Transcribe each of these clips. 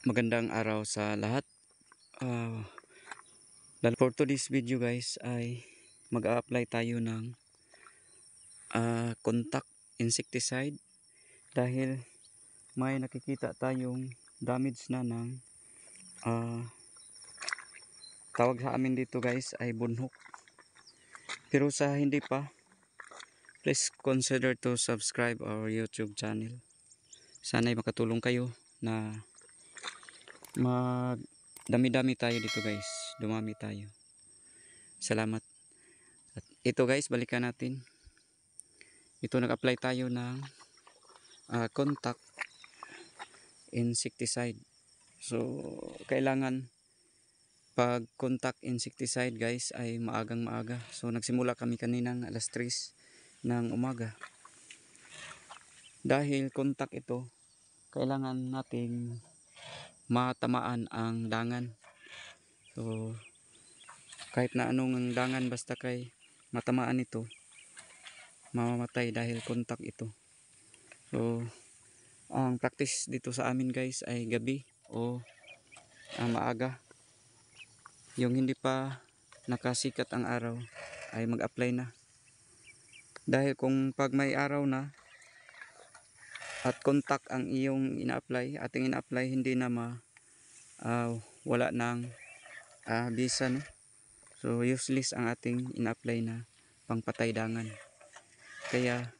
Magandang araw sa lahat. Uh, for today's video guys ay mag-a-apply tayo ng contact insecticide dahil may nakikita tayong damage na ng tawag sa amin dito guys ay bunhok. Pero sa hindi pa, please consider to subscribe our YouTube channel. Sana'y makatulong kayo na dami-dami tayo dito guys, dumami tayo. Salamat. At ito guys, balikan natin. Ito nag-apply tayo ng contact insecticide. So kailangan pag contact insecticide guys ay maagang maaga. So nagsimula kami kaninang alas 3 ng umaga. Dahil contact ito, kailangan nating matamaan ang dangan. So kahit na anong dangan basta kay matamaan ito, mamamatay dahil contact ito. So ang practice dito sa amin guys ay gabi o maaga. Yung hindi pa nakasikat ang araw ay mag-apply na. Dahil kung pag may araw na at contact ang iyong ating ina-apply, hindi na wala ng bisa, no? So useless ang ating ina-apply na pangpatay dangan. Kaya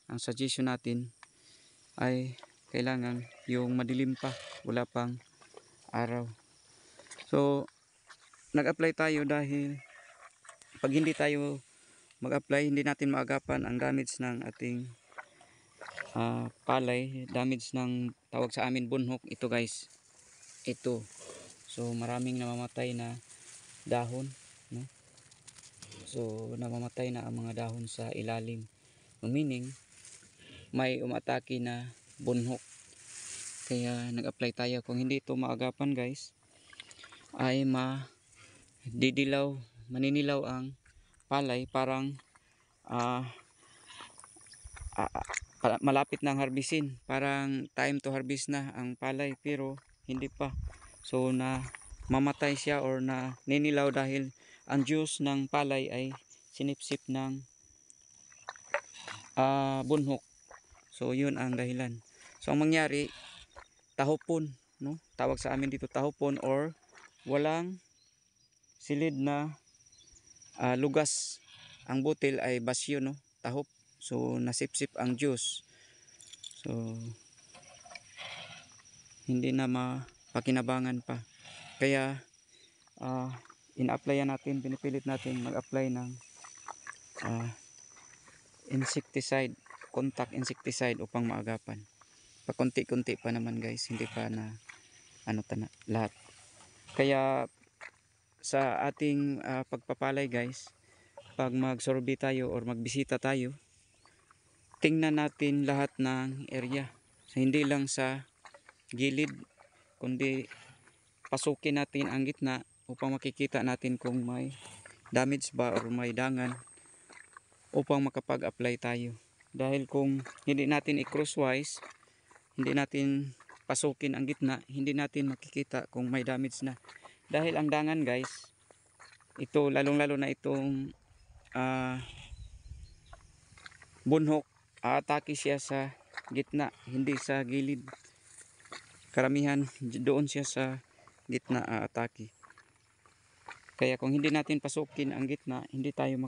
ang suggestion natin ay kailangan yung madilim pa, wala pang araw. So nag-apply tayo dahil pag hindi tayo mag-apply, hindi natin maagapan ang damage ng ating palay, damage ng tawag sa amin bunhok. Ito guys, ito. So maraming namamatay na dahon, no? So namamatay na ang mga dahon sa ilalim, meaning may umatake na bunhok. Kaya nag-apply tayo. Kung hindi ito maagapan guys, ay maninilaw ang palay. Parang malapit ng harbisin, parang time to harvest na ang palay pero hindi pa. So na mamatay siya or na ninilaw dahil ang juice ng palay ay sinipsip ng bunhok. So yun ang dahilan. So ang mangyari, tahupon, no? Tawag sa amin dito tahupon, or walang silid na lugas. Ang butil ay basyo, no? Tahop. So nasipsip ang juice. So hindi na mapakinabangan pa. Kaya ina-applyan natin, pinipilit natin mag-apply ng insecticide, contact insecticide upang maagapan. Pakunti-kunti pa naman guys, hindi pa na lahat. Kaya sa ating pagpapalay guys, pag mag-survey tayo or magbisita tayo, tingnan natin lahat ng area. So, hindi lang sa gilid, kundi pasukin natin ang gitna upang makikita natin kung may damage ba or may dangan upang makapag-apply tayo. Dahil kung hindi natin i-crosswise, hindi natin pasukin ang gitna, hindi natin makikita kung may damage na. Dahil ang dangan guys, ito lalong-lalo na itong bunhok, aatake siya sa gitna, hindi sa gilid. Karamihan doon siya sa gitna aatake. Kaya kung hindi natin pasukin ang gitna, hindi tayo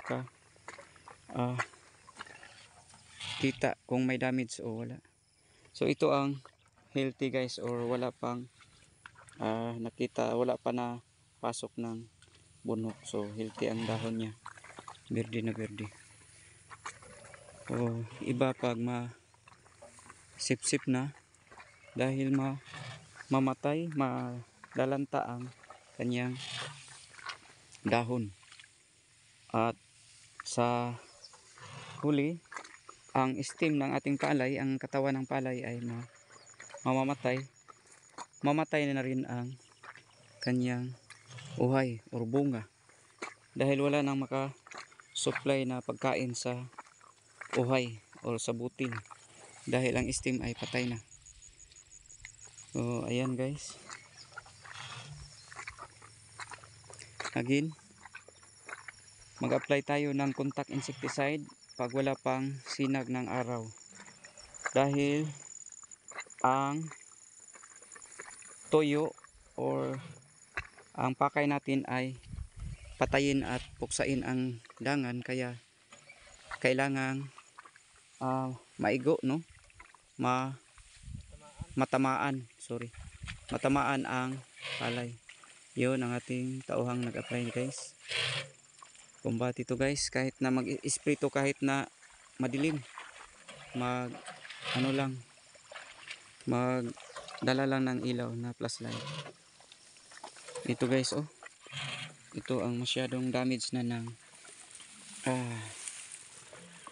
kita kung may damage o wala. So ito ang healthy guys, or wala pang nakita, wala pa na pasok ng bunhok. So healthy ang dahon niya, berde na berde. O iba pag sip-sip na dahil mamatay, malalanta ang kanyang dahon. At sa huli, ang stem ng ating palay, ang katawan ng palay ay mamamatay. Mamatay na rin ang kanyang uhay or bunga dahil wala nang maka-supply na pagkain sa uhay or sa butil dahil ang stem ay patay na. So ayan guys, again mag-apply tayo ng contact insecticide pag wala pang sinag ng araw, dahil ang toyo or ang pakay natin ay patayin at puksain ang dangan, kaya kailangang maigo, no, matamaan ang palay. Yun ang ating tauhang nag-apply guys. Kumbati to guys, kahit na mag-spray to, kahit na madilim, magdala lang ng ilaw na flashlight. Ito guys, oh, ito ang masyadong damage na ng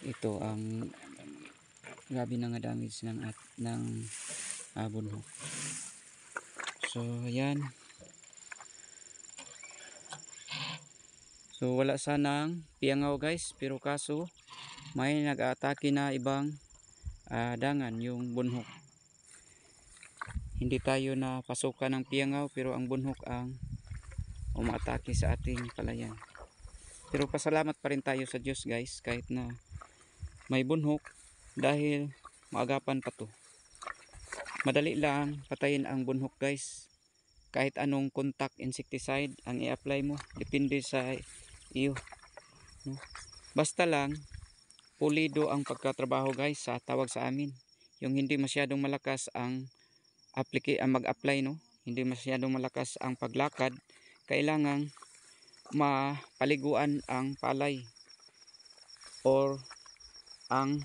ito ang grabe na nga damage ng bunhok. So ayan, so wala sanang piyangaw guys, pero kaso may nag-aatake na ibang dangan, yung bunhok. Hindi tayo na pasukan ng piyangaw, pero ang bunhok ang umaatake sa ating palayan. Pero pasalamat pa rin tayo sa Diyos guys, kahit na may bunhok, dahil maagapan pa to. Madali lang patayin ang bunhok guys, kahit anong contact insecticide ang i-apply mo, depende sa iyo, no? Basta lang pulido ang pagkatrabaho guys, sa tawag sa amin, yung hindi masyadong malakas ang mag-apply, no, hindi masyadong malakas ang paglakad. Kailangang mapaliguan ang palay or ang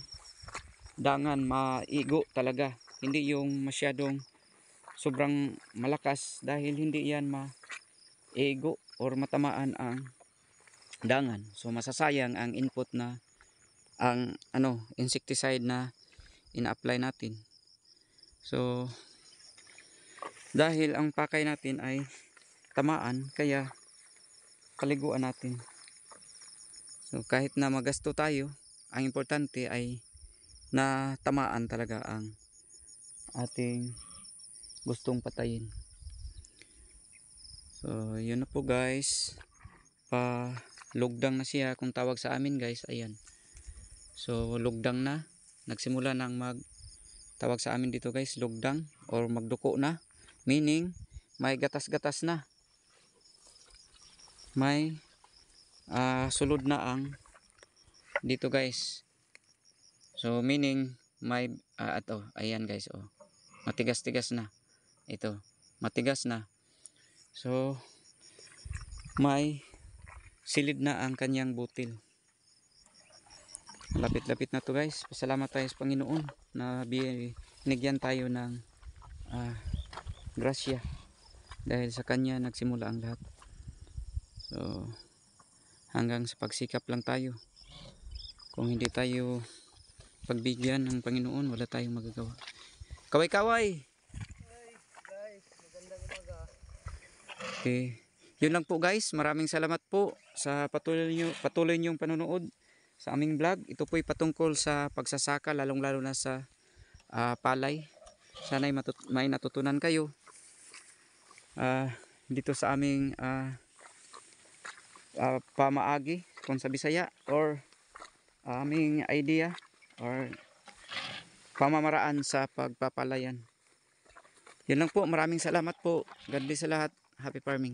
dangan, maigo talaga, hindi yung masyadong sobrang malakas, dahil hindi yan maigo or matamaan ang dangan. So masasayang ang input na ang insecticide na ina-apply natin. So dahil ang pakay natin ay tamaan, kaya paliguan natin. So kahit na magasto tayo, ang importante ay na tamaan talaga ang ating gustong patayin. So yun na po guys, lugdang na siya kung tawag sa amin guys. Ayan, so lugdang na, nagsimula nang tawag sa amin dito guys, lugdang or magduko na, meaning may gatas-gatas na, may sulod na ang dito guys. So meaning may ayan guys, oh, matigas-tigas na ito, matigas na. So may silid na ang kanyang butil. Lapit-lapit na to guys. Pasalamat tayo sa Panginoon na binigyan tayo ng grasya, dahil sa kanya nagsimula ang lahat. So hanggang sa pagsikap lang tayo. Kung hindi tayo pagbigyan ng Panginoon, wala tayong magagawa. Kaway-kaway! Hi guys, magandang umaga. Okay, yun lang po guys. Maraming salamat po sa patuloy niyong panonood sa aming vlog. Ito po'y patungkol sa pagsasaka, lalong-lalo na sa palay. Sana ay may natutunan kayo dito sa aming pamaagi kung sa Bisaya, or aming idea or pamamaraan sa pagpapalayan. Yun lang po. Maraming salamat po. God bless sa lahat. Happy farming.